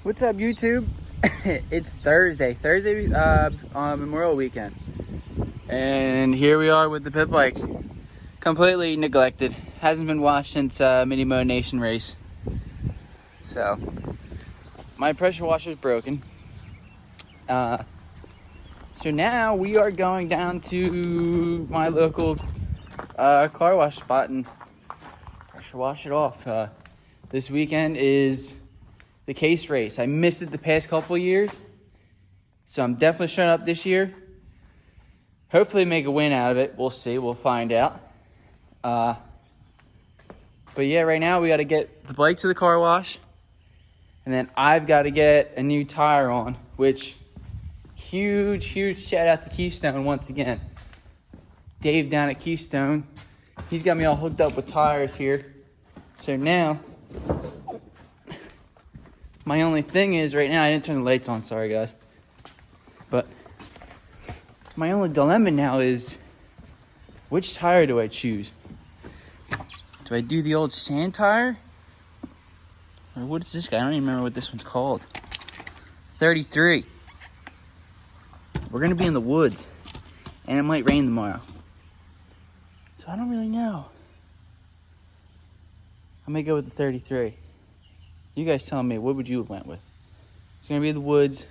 What's up, YouTube? It's Thursday on Memorial Weekend, and here we are with the pit bike, completely neglected. Hasn't been washed since Mini Mo Nation race. So my pressure washer is broken. So now we are going down to my local car wash spot and pressure wash it off. This weekend is the case race. I missed it the past couple of years, so I'm definitely showing up this year. Hopefully make a win out of it. We'll see. We'll find out. But yeah, right now we got to get the bike to the car wash, and then I've got to get a new tire on, which huge shout out to Keystone once again. Dave down at Keystone, he's got me all hooked up with tires here. So now my only thing is right now, I didn't turn the lights on, sorry guys. But my only dilemma now is, which tire do I choose? Do I do the old sand tire? Or what is this guy? I don't even remember what this one's called. 33. We're gonna be in the woods, and it might rain tomorrow. So I don't really know. I may go with the 33. You guys tell me, what would you have went with? It's gonna be in the woods.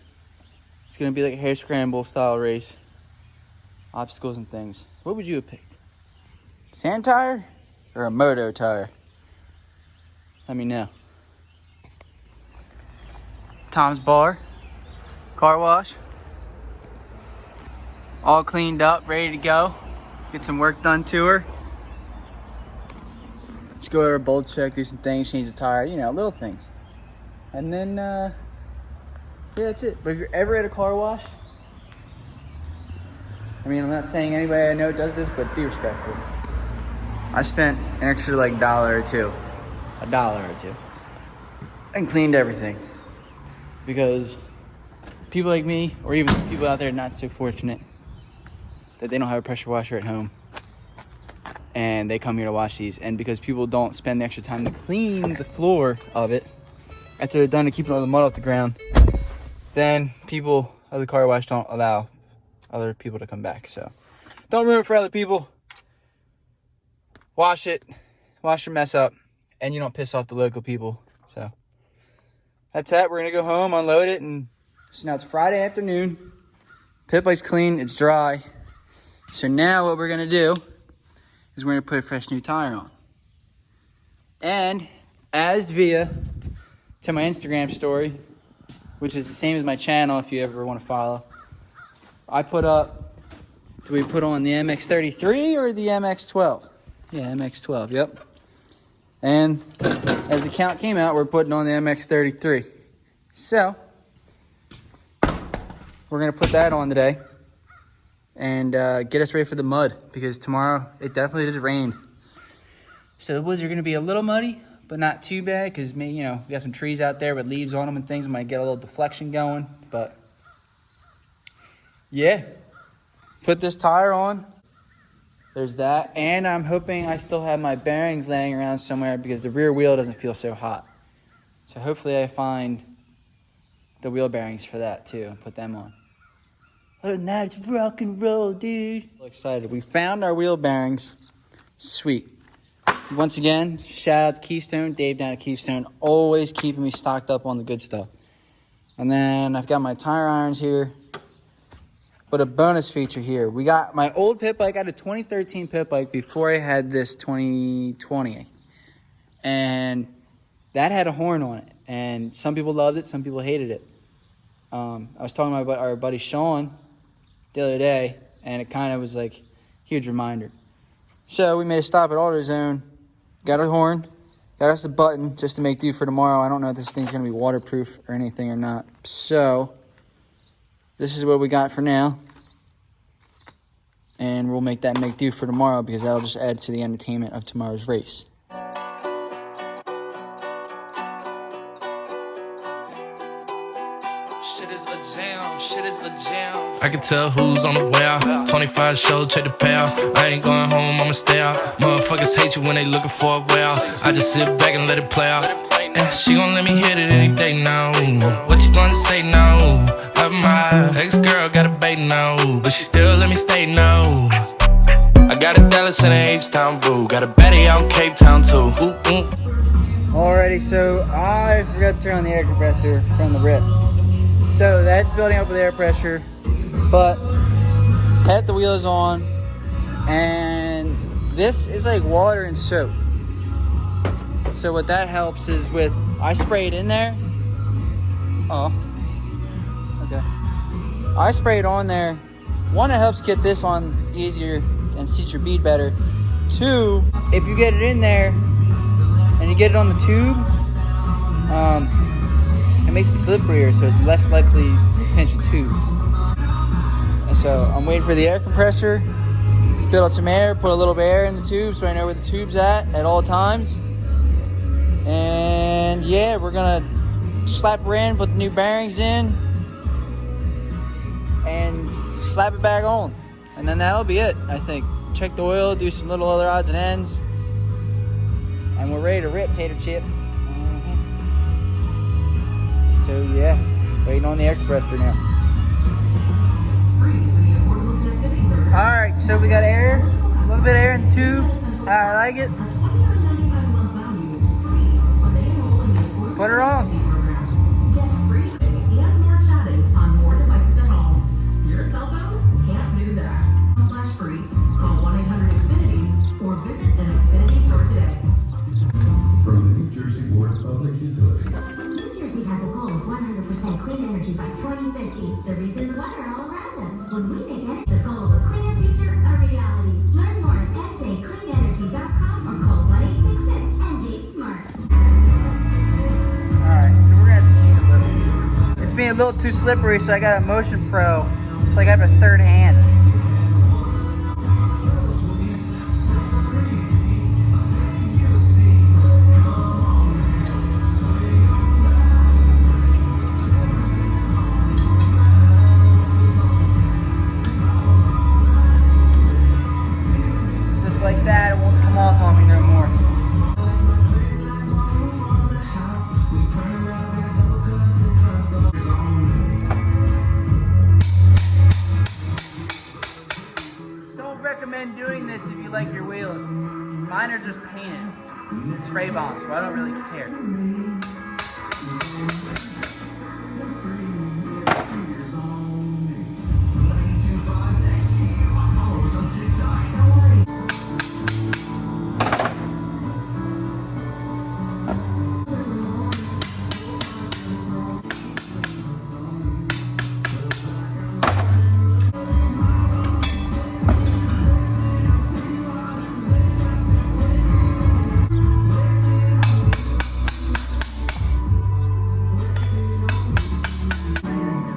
It's gonna be like a hair scramble style race. Obstacles and things. What would you have picked? Sand tire or a moto tire? Let me know. Tom's bar, car wash. All cleaned up, ready to go. Get some work done to her. Let's go over a bolt check, do some things, change the tire, you know, little things. And then, yeah, that's it. But if you're ever at a car wash, I mean, I'm not saying anybody I know does this, but be respectful. I spent an extra like $1 or $2, and cleaned everything. Because people like me, or even people out there not so fortunate that they don't have a pressure washer at home, and they come here to wash these, and because people don't spend the extra time to clean the floor of it after they're done to keeping all the mud off the ground, then people of the car wash don't allow other people to come back. So don't ruin it for other people. Wash it, wash your mess up, and you don't piss off the local people. So that's that. We're gonna go home, unload it, and so now it's Friday afternoon. Pit bike's clean, it's dry. So now what we're gonna do is we're gonna put a fresh new tire on. And as via to my Instagram story, which is the same as my channel if you ever want to follow, I put up, do we put on the MX-33 or the MX-12? Yeah, MX-12, yep. And as the count came out, we're putting on the MX-33. So we're gonna put that on today and get us ready for the mud, because tomorrow it definitely just rained. So the woods are gonna be a little muddy, but not too bad, because you know, we got some trees out there with leaves on them and things. Might get a little deflection going, but yeah, put this tire on. There's that, and I'm hoping I still have my bearings laying around somewhere, because the rear wheel doesn't feel so hot. So hopefully I find the wheel bearings for that too and put them on. Other than that, it's rock and roll, dude. So excited. We found our wheel bearings. Sweet. Once again, shout out to Keystone, Dave down at Keystone, always keeping me stocked up on the good stuff. And then I've got my tire irons here. But a bonus feature here, we got my old pit bike. I had a 2013 pit bike before I had this 2020. And that had a horn on it. And some people loved it, some people hated it. I was talking about our buddy Sean the other day, and it kind of was like a huge reminder. So we made a stop at AutoZone, got a horn, got us a button just to make do for tomorrow. I don't know if this thing's going to be waterproof or anything or not. So this is what we got for now. And we'll make that make do for tomorrow, because that'll just add to the entertainment of tomorrow's race. Shit is a jam. I can tell who's on the way out. 25 show, check the payout. I ain't going home, I'ma stay out. Motherfuckers hate you when they looking for a way out. I just sit back and let it play out. And she gon' let me hit it any day now. What you gonna say now? My ex-girl got a bait now, but she still let me stay now. I got a Dallas and an H-Town boo. Got a Betty out in Cape Town too. Alrighty, so I forgot to turn on the air compressor from the rip. So that's building up with air pressure, but had the wheels on, and this is like water and soap. So what that helps is with, I spray it in there. Oh, okay. I spray it on there. One, it helps get this on easier and seat your bead better. Two, if you get it in there and you get it on the tube, it makes it slipperier, so it's less likely to pinch a tube. And so I'm waiting for the air compressor to build up some air, put a little bit of air in the tube so I know where the tube's at all times. And yeah, we're gonna slap her in, put the new bearings in, and slap it back on. And then that'll be it, I think. Check the oil, do some little other odds and ends, and we're ready to rip, tater chip. So yeah, waiting on the air compressor now. Alright, so we got air, a little bit of air in the tube, how I like it. Put her on. By 2050, the reasons why are all around us. When we make it, the goal of a cleaner future a reality. Learn more at njcleanenergy.com or call 1-866-NG-SMART. Alright, so we're gonna have to cheat a little. It's being a little too slippery, so I got a Motion Pro. It's like I have a third hand. Like that, it won't come off on me no more. Don't recommend doing this if you like your wheels. Mine are just painted, spray bomb, so I don't really care.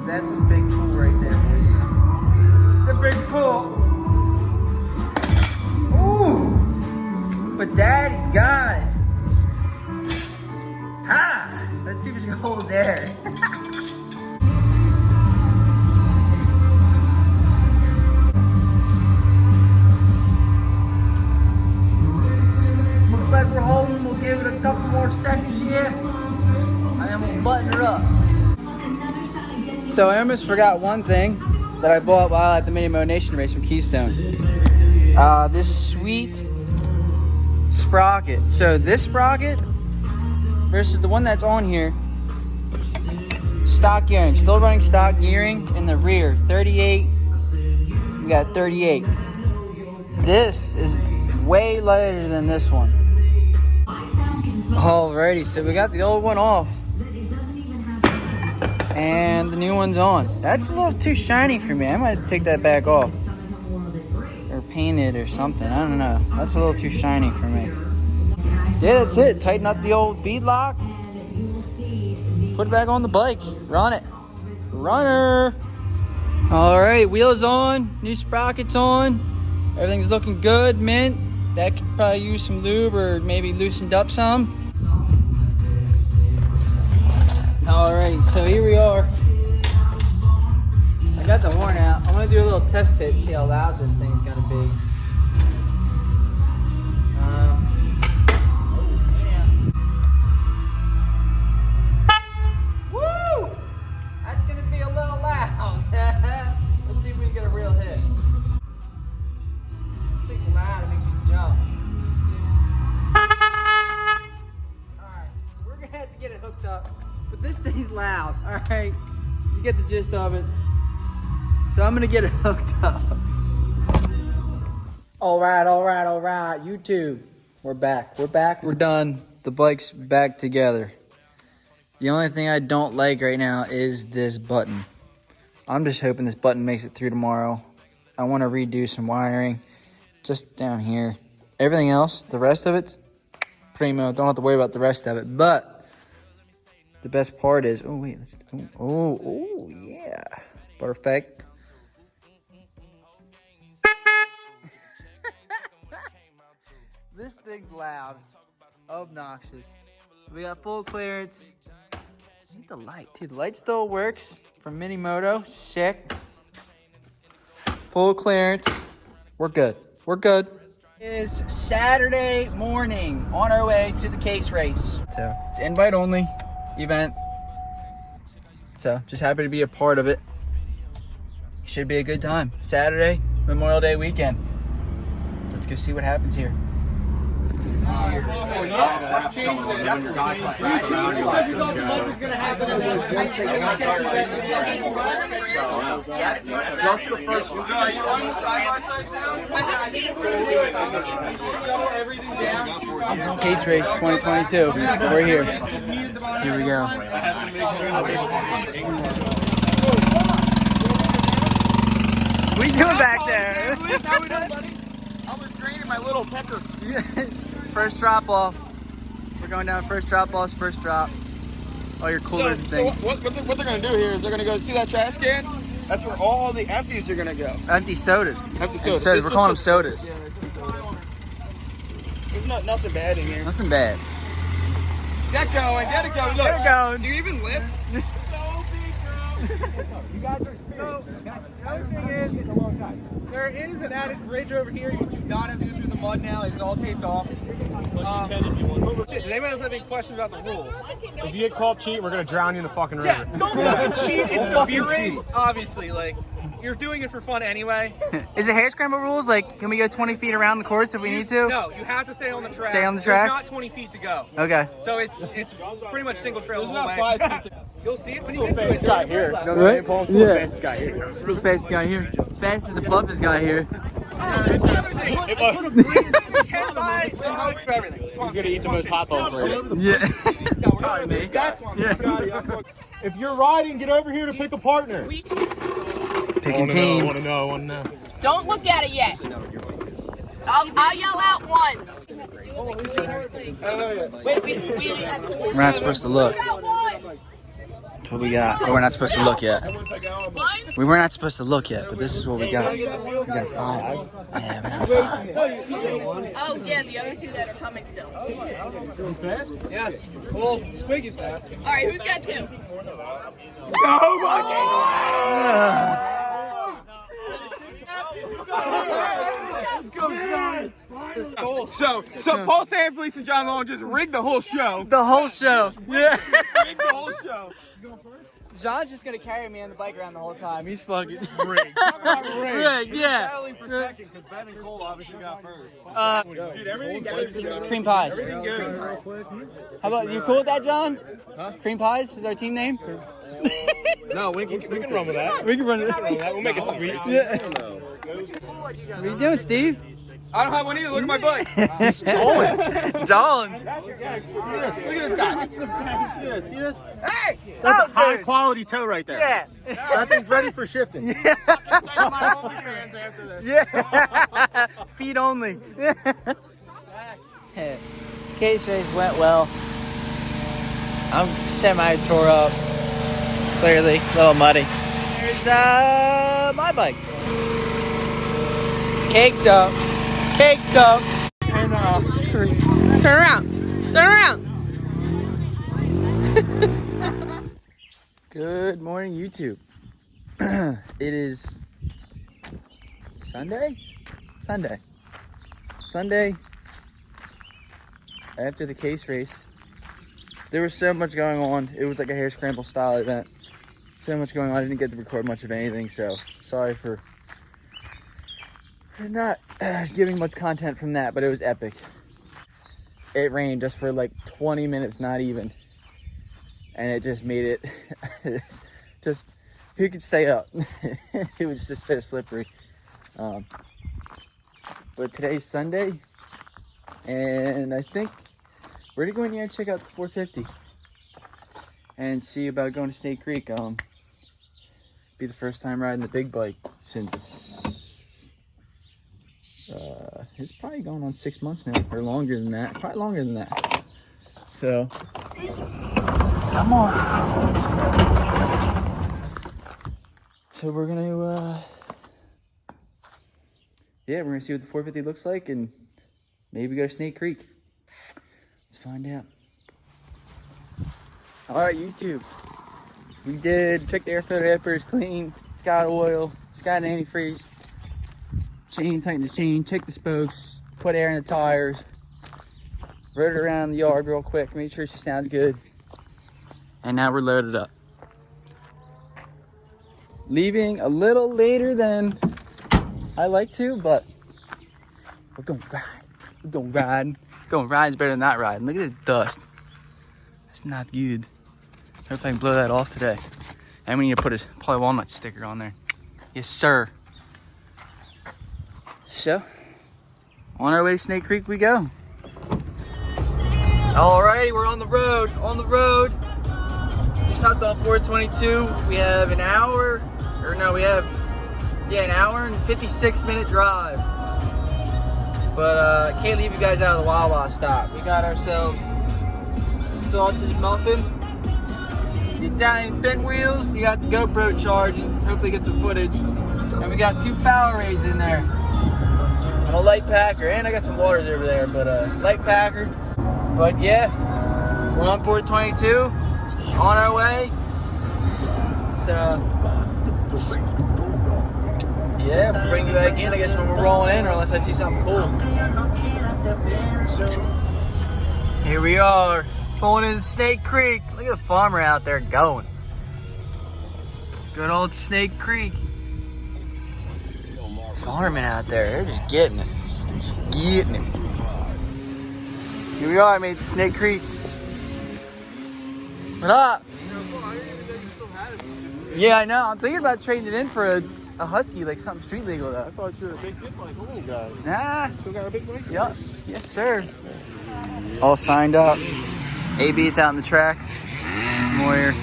That's a big pull right there, boys. It's a big pull. Ooh! But Daddy's got it. Ha! Let's see if she holds air. Looks like we're holding. We'll give it a couple more seconds here, and then we'll button her up. So I almost forgot one thing that I bought while at the Mini Mo Nation race from Keystone. This sweet sprocket. So this sprocket versus the one that's on here, stock gearing. Still running stock gearing in the rear. 38, we got 38. This is way lighter than this one. Alrighty, so we got the old one off. And the new one's on. That's a little too shiny for me. I might take that back off. Or paint it or something. I don't know. That's a little too shiny for me. Yeah, that's it. Tighten up the old bead lock. Put it back on the bike. Run it. Runner. Alright, wheels on. New sprockets on. Everything's looking good. Mint. That could probably use some lube or maybe loosened up some. Alright, so here we are. I got the horn out. I'm gonna do a little test hit, see how loud this thing's gonna be. Woo! hooked up. But this thing's loud, all right? You get the gist of it. So I'm gonna get it hooked up. All right, YouTube. We're back, we're done. The bike's back together. The only thing I don't like right now is this button. I'm just hoping this button makes it through tomorrow. I want to redo some wiring just down here. Everything else, the rest of it's primo. Don't have to worry about the rest of it. But the best part is, oh wait, oh yeah, perfect. This thing's loud, obnoxious. We got full clearance. I need the light too. The light still works from Mini Moto. Sick. Full clearance. We're good. We're good. It is Saturday morning on our way to the case race. So it's invite only event. So just happy to be a part of it. Should be a good time. Saturday, Memorial Day weekend. Let's go see what happens here. Just the first Case race 2022. We're here. Here we go. What are you doing back there? I was draining my little pecker. First drop off. We're going down first drop offs, first drop. All your coolers and things. So what they're going to do here is they're going to go see that trash can. That's where all the empties are going to go. Empty sodas. Empty sodas. We're calling them sodas. Yeah, there's nothing bad in here. Nothing bad. Get going, get it going. Look, Get it going. do you even lift? You guys are so. The other thing is, it's a long time. There is an added bridge over here. You do not have to go through the mud now. It's all taped off. Does anybody else have any questions about the rules? If you get called cheat, we're gonna drown you in the fucking river. Yeah, don't fucking cheat. It's the beer race, obviously. Like, you're doing it for fun anyway. Is it hair scramble rules? Like, can we go 20 feet around the course if we need to? No, you have to stay on the track. Stay on the track? There's not 20 feet to go. Okay. So it's pretty much single trail the whole way. 5 feet. You'll see it when you get to it. Fastest guy here. You know what I'm Right? saying, Paul? Still Yeah. the fastest guy here. Still the fastest guy here. Fastest, the bluffest guy here. There's another thing. You can't buy the hope for everything. He's gonna eat the most hot dogs later. Yeah. No, we're not me. That's one. Yeah. If you're riding, get over here to pick a partner. Picking teams. I wanna know. Don't look at it yet. I'll yell out once. Wait, We're not supposed to look. got one. That's what we got. But we're not supposed to look yet. We were not supposed to look yet, but this is what we got. We got 5. Yeah, we got 5. Oh yeah, the other two that are coming still. Yes. Well, Squiggy's fast. All right, who's got 2? So Paul Sandfleece and John Long just rigged the whole show. The whole show. Yeah. Rigged the whole show. John's just gonna carry me on the bike around the whole time. He's fucking Rigged. Talk about rigged. rigged, yeah. For second, because Ben and Cole obviously got first. Dude, everything's Cream pies. good. How about you? Cool with that, John? Huh? Cream pies is our team name. No, we can run with that. We can run it. We'll make it sweet. Yeah. What are you doing, Steve? I don't have one either. Look at my bike. He's Jolin. Jolin. Look at this guy. See this? Hey! That's a high quality toe right there. Yeah. That thing's ready for shifting. Yeah. Feet only. Case race went well. I'm semi tore up. Clearly, a little muddy. There's my bike. Caked up. Caked up. And Turn around. Turn around. good morning, YouTube. It is Sunday? Sunday after the case race. There was so much going on. It was like a hair scramble style event. So much going on. I didn't get to record much of anything, so sorry for not giving much content from that, but it was epic. It rained just for like 20 minutes, not even. and it just made it just, who could stay up? It was just so slippery. But today's Sunday, and I think we're gonna go in here and check out the 450 and see about going to Snake Creek. Be the first time riding the big bike since it's probably going on 6 months now, or longer than that. Probably longer than that. So come on. So we're gonna yeah, we're gonna see what the 450 looks like and maybe go to Snake Creek. Let's find out. All right, YouTube. We did check the air filter upper is clean. It's got oil. It's got an antifreeze. Chain, tighten the chain. Check the spokes. Put air in the tires. Rode it around the yard real quick. Make sure she sounds good. And now we're loaded up. Leaving a little later than I like to, but we're gonna ride. We're gonna ride. Going ride is better than not riding. Look at this dust. It's not good. Hope I can blow that off today. And we need to put a probably walnut sticker on there. Yes, sir. So, on our way to Snake Creek we go. Alrighty, we're on the road. On the road. Just hopped on 422. We have an hour, or no, we have, an hour and 56-minute drive. But can't leave you guys out of the Wawa stop. We got ourselves sausage muffin, the Italian bent wheels, you got the GoPro charging, hopefully get some footage, and we got 2 Powerades in there. I'm a light packer, and I got some waters over there, but light packer. But yeah, we're on 422, on our way. So yeah, we'll bring you back in, I guess, when we're rolling in, or unless I see something cool. Here we are, pulling into Snake Creek. Look at the farmer out there going. Good old Snake Creek. Farming out there, they're just getting it. Just getting it. Here we are, made it to Snake Creek. What up? Yeah, I know. I'm thinking about trading it in for a Husky, like something street legal though. I thought you were a big Pitbike only guy. Nah. Still got a big bike? Yep. Yes, sir. All signed up. AB's out on the track. Moyer.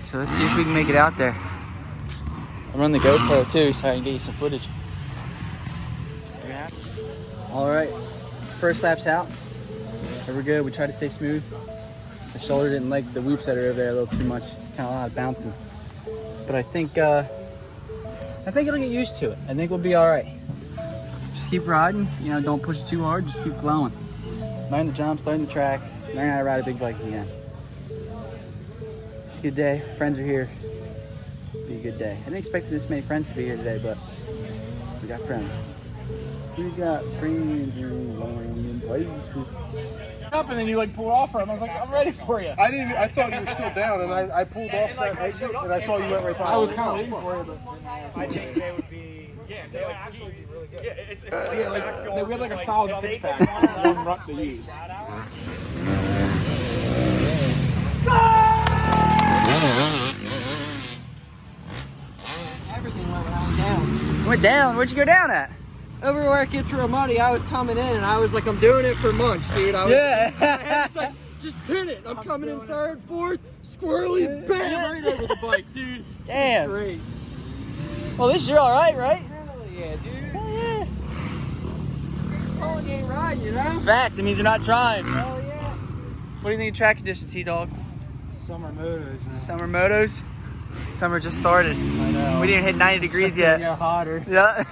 So let's see if we can make it out there. I'll run the GoPro too so I can get you some footage. Alright. First lap's out. There we go. We tried to stay smooth. The shoulder didn't like the whoops that are over there a little too much. Kind of a lot of bouncing. But I think it'll get used to it. I think we'll be alright. Just keep riding, you know, don't push it too hard, just keep flowing. Learn the jumps, learn the track, learn how to ride a big bike again. It's a good day, friends are here. It'll be a good day. I didn't expect this many friends to be here today, but we got friends. We got friends in places. Up and then you like pulled off for him. I was like, I'm ready for you. I thought you were still down, and I pulled off that exit, and I saw you went right by. I was kind of waiting for you, but I think they would be, they would actually be really good. Yeah, it's like, we had like a solid 6-pack, one rut to use. Everything went down. Went down? Where'd you go down at? Over where it gets real muddy, I was coming in and I was like, I'm doing it for months, dude. I was, Yeah. It's like, just pin it. I'm coming in third, fourth, squirrely, bam, right over the bike, dude. Damn. Great. Well, this year alright, right? Hell yeah, dude. Hell yeah. All game riding, you know? Facts, it means you're not trying. Hell yeah. What do you think of track conditions, T-Dog? Summer motos, man. Summer motos? Summer just started. I know. We didn't hit 90 degrees yet. Yeah, hotter. Yeah.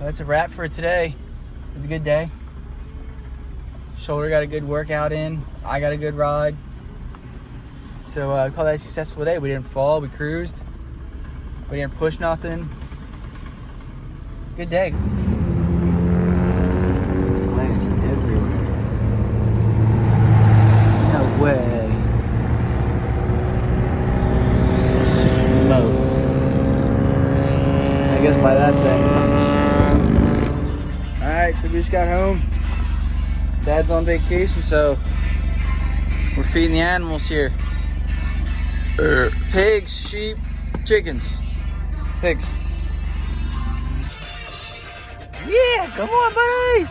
That's a wrap for today. It was a good day. Shoulder got a good workout in. I got a good ride. So I call that a successful day. We didn't fall, we cruised. We didn't push nothing. It's a good day. There's glass everywhere. No way. Smoke. I guess by that thing. Alright, so we just got home. Dad's on vacation, so we're feeding the animals here. Pigs, sheep, chickens. Pigs. Yeah, come on, buddy!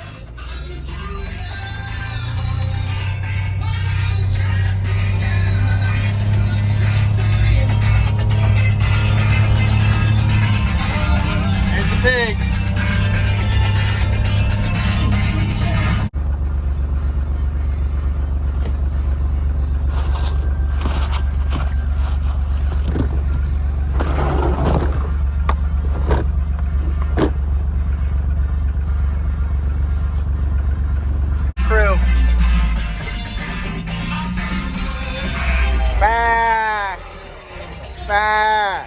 There's the pigs. Bah! Bah!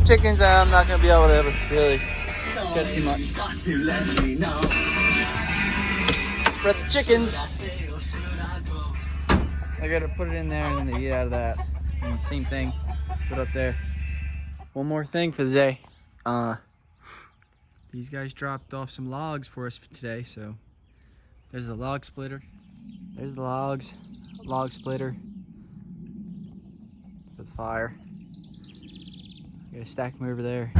Chickens, I'm not gonna be able to really get too much. But the chickens, I gotta put it in there and then they eat out of that. And same thing, put up there. One more thing for the day. These guys dropped off some logs for us for today, so there's the log splitter. There's the logs, log splitter for the fire. I gotta stack them over there.